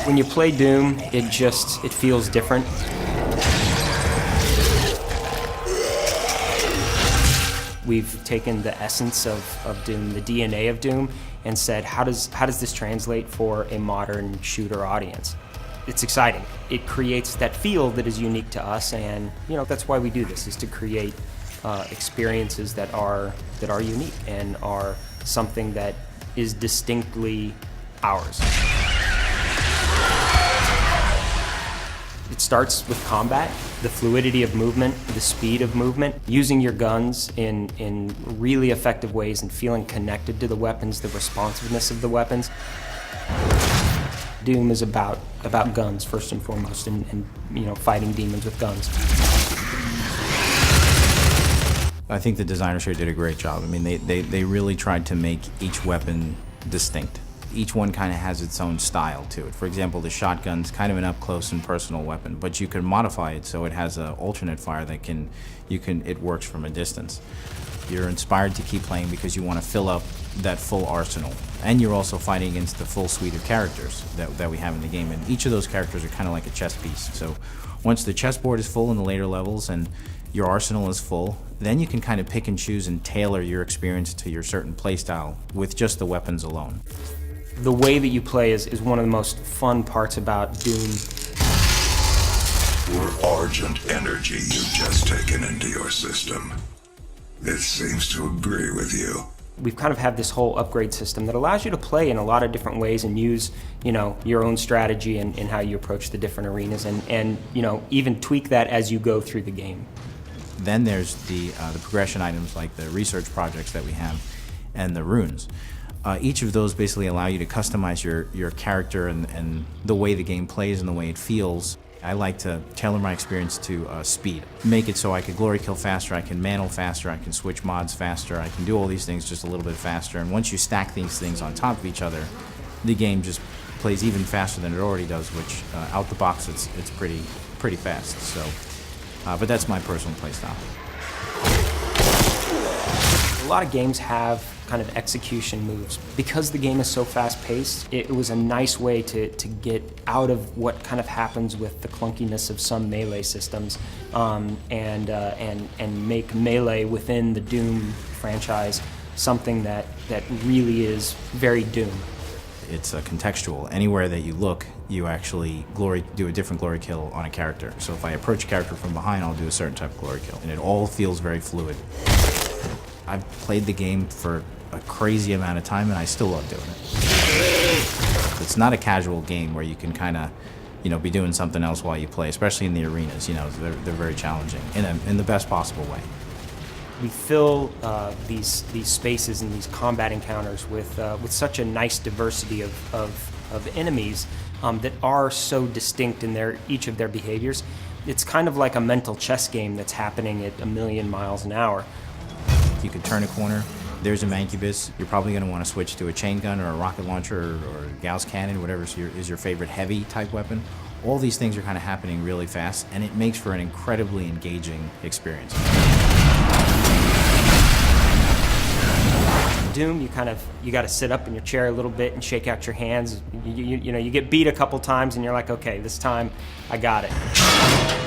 When you play Doom, it feels different. We've taken the essence of Doom, the DNA of Doom, and said, how does this translate for a modern shooter audience? It's exciting. It creates that feel that is unique to us, and that's why we do this, is to create experiences that are unique and are something that is distinctly ours. It starts with combat, the fluidity of movement, the speed of movement, using your guns in really effective ways and feeling connected to the weapons, the responsiveness of the weapons. Doom is about guns first and foremost, and fighting demons with guns. I think the designers here did a great job. I mean, they really tried to make each weapon distinct. Each one kind of has its own style to it. For example, the shotgun's kind of an up-close and personal weapon, but you can modify it so it has an alternate fire that it works from a distance. You're inspired to keep playing because you want to fill up that full arsenal. And you're also fighting against the full suite of characters that we have in the game. And each of those characters are kind of like a chess piece. So once the chessboard is full in the later levels and your arsenal is full, then you can kind of pick and choose and tailor your experience to your certain playstyle with just the weapons alone. The way that you play is one of the most fun parts about Doom. Pure Argent energy you've just taken into your system. It seems to agree with you. We've kind of had this whole upgrade system that allows you to play in a lot of different ways and use, your own strategy and how you approach the different arenas, and even tweak that as you go through the game. Then there's the progression items like the research projects that we have and the runes. Each of those basically allow you to customize your character and the way the game plays and the way it feels. I like to tailor my experience to speed. Make it so I can glory kill faster, I can mantle faster, I can switch mods faster, I can do all these things just a little bit faster. And once you stack these things on top of each other, the game just plays even faster than it already does, which out the box it's pretty fast. So, but that's my personal playstyle. A lot of games have kind of execution moves. Because the game is so fast-paced, it was a nice way to get out of what kind of happens with the clunkiness of some melee systems, and make melee within the Doom franchise something that really is very Doom. It's contextual. Anywhere that you look, you actually do a different glory kill on a character. So if I approach a character from behind, I'll do a certain type of glory kill, and it all feels very fluid. I've played the game for a crazy amount of time, and I still love doing it. It's not a casual game where you can kind of, be doing something else while you play, especially in the arenas. They're very challenging in the best possible way. We fill these spaces and these combat encounters with such a nice diversity of enemies that are so distinct in each of their behaviors. It's kind of like a mental chess game that's happening at 1,000,000 miles an hour. You could turn a corner, there's a Mancubus. You're probably going to want to switch to a chain gun or a rocket launcher or a Gauss cannon, whatever is your favorite heavy type weapon. All these things are kind of happening really fast, and it makes for an incredibly engaging experience. Doom, you got to sit up in your chair a little bit and shake out your hands. You get beat a couple times, and you're like, okay, this time I got it.